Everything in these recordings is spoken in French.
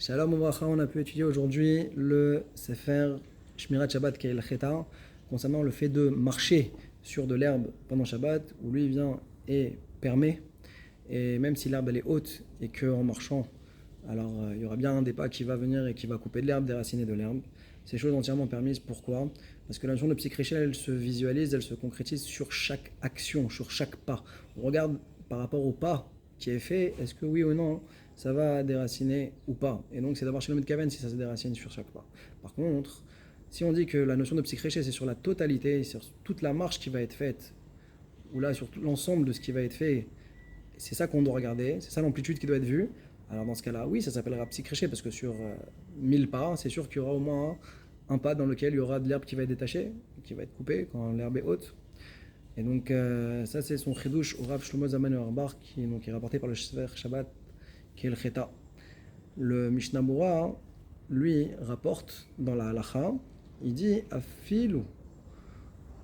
Shalom Ouvracha, on a pu étudier aujourd'hui le Sefer Shmirat Shabbat Keil Cheta concernant le fait de marcher sur de l'herbe pendant Shabbat, où lui vient et permet, et même si l'herbe elle est haute et qu'en marchant, alors il y aura bien un des pas qui va venir et qui va couper de l'herbe, déraciner de l'herbe. Ces choses entièrement permises, pourquoi? Parce que la notion de psychréché, elle se visualise, elle se concrétise sur chaque action, sur chaque pas. On regarde par rapport au pas qui est fait, est-ce que oui ou non ça va déraciner ou pas. Et donc c'est d'avoir chez le Metkaven si ça se déracine sur chaque pas. Par contre, si on dit que la notion de psychréché c'est sur la totalité, sur toute la marche qui va être faite, ou là sur l'ensemble de ce qui va être fait, c'est ça qu'on doit regarder, c'est ça l'amplitude qui doit être vue. Alors dans ce cas-là, oui, ça s'appellera psychréché parce que sur 1000 pas, c'est sûr qu'il y aura au moins un pas dans lequel il y aura de l'herbe qui va être détachée, qui va être coupée quand l'herbe est haute. Et donc ça c'est son chidouche au Rav Shlomo Zalman Auerbach qui est rapporté par le Sefer Shabbat qui est le Cheta. Le Mishnah Berurah, lui, rapporte dans la halacha, il dit Afilu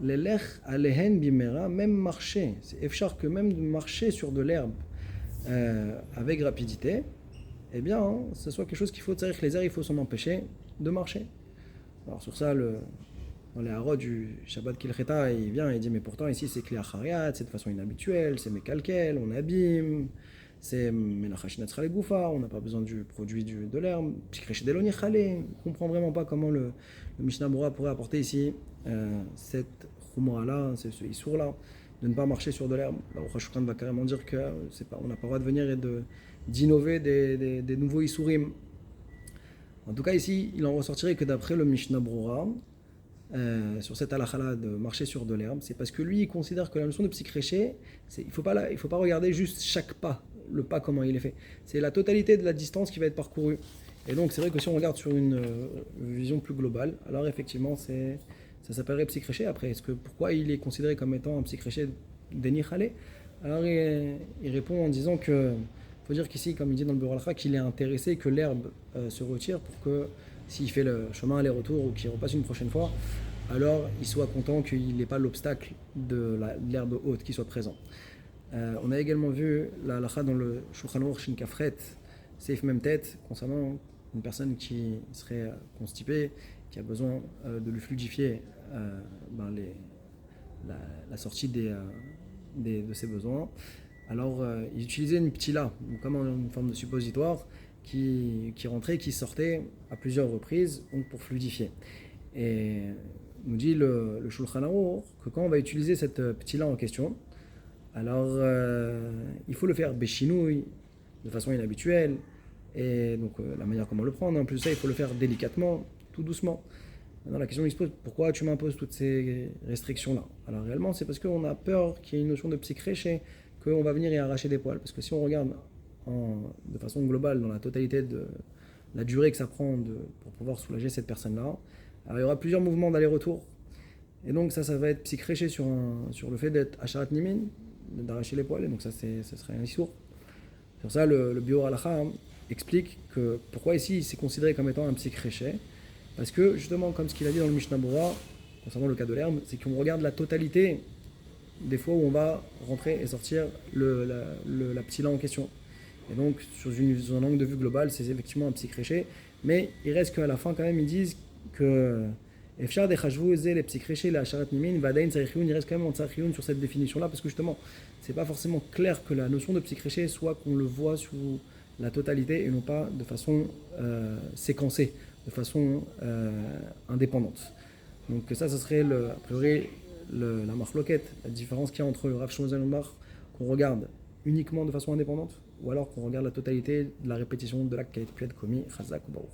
l'elech alehen bimera, même marcher, c'est efchar que même de marcher sur de l'herbe avec rapidité, eh bien, ce soit quelque chose qu'il faut tzarich les airs, il faut s'en empêcher de marcher. Alors sur ça, dans les harots du Shabbat Kil Cheta, il vient et il dit mais pourtant ici c'est Kli Achariat, c'est de façon inhabituelle, c'est Mekalkel, on abîme, c'est Menachashinat Chale Goufa, on n'a pas besoin du produit de l'herbe, Psychréché Deloni Chale, on ne comprend vraiment pas comment le Mishnah Berurah pourrait apporter ici cette Khumra-là, ce Issour-là, de ne pas marcher sur de l'herbe. Là, Rosh Hashanah va carrément dire qu'on n'a pas le droit de venir et d'innover des nouveaux Issourim. En tout cas, ici, il en ressortirait que d'après le Mishnah Berurah, sur cette halakha de marcher sur de l'herbe, c'est parce que lui, il considère que la notion de psychréché, il ne faut pas regarder juste chaque pas, le pas comment il est fait. C'est la totalité de la distance qui va être parcourue. Et donc, c'est vrai que si on regarde sur une vision plus globale, alors effectivement, ça s'appellerait psychréché. Après, pourquoi il est considéré comme étant un psychréché d'Enichale? Alors, il répond en disant que faut dire qu'ici, comme il dit dans le Bureau Halakha, qu'il est intéressé que l'herbe se retire pour que s'il fait le chemin aller-retour ou qu'il repasse une prochaine fois, alors il soit content qu'il n'ait pas l'obstacle de l'herbe haute qui soit présent. On a également vu la halakha dans le Shulchan Aruch Shin Kafret, Seif Mem Tet, concernant une personne qui serait constipée, qui a besoin de lui fluidifier la sortie de ses besoins. Alors, ils utilisaient une ptila, comme une forme de suppositoire, qui rentrait, qui sortait à plusieurs reprises, donc pour fluidifier. Et nous dit le Shulchan Aruch que quand on va utiliser cette ptila en question, alors il faut le faire béchinouille, de façon inhabituelle, et donc la manière comment le prendre, en plus de ça, il faut le faire délicatement, tout doucement. Maintenant, la question il se pose, pourquoi tu m'imposes toutes ces restrictions-là? Alors réellement, c'est parce qu'on a peur qu'il y ait une notion de psychréché, qu'on va venir et arracher des poils. Parce que si on regarde de façon globale, dans la totalité de la durée que ça prend pour pouvoir soulager cette personne-là, alors il y aura plusieurs mouvements d'aller-retour. Et donc ça va être psychréché sur le fait d'être Asharat Nimin, d'arracher les poils, et donc ça serait un issour. Sur ça, le Biur Halakha explique que pourquoi ici c'est considéré comme étant un psychréché. Parce que justement, comme ce qu'il a dit dans le Mishnah Berurah, concernant le cas de l'herbe, c'est qu'on regarde la totalité des fois où on va rentrer et sortir la ptila en question. Et donc, sur un angle de vue global, c'est effectivement un psychréché. Mais il reste qu'à la fin, quand même, ils disent que Efshar de Chashvu Eze, les psychréchés, la Sharat Nimin, Vadain Tsarechioun, il reste quand même en Tsarechioun sur cette définition-là, parce que justement, c'est pas forcément clair que la notion de psychréché soit qu'on le voit sous la totalité et non pas de façon séquencée, de façon indépendante. Donc ça serait a priori la marloquette, la différence qu'il y a entre le Rav Shlomo Zalman Auerbach qu'on regarde uniquement de façon indépendante ou alors qu'on regarde la totalité de la répétition de l'acte qui a pu être commis, Chazak ou Baruch.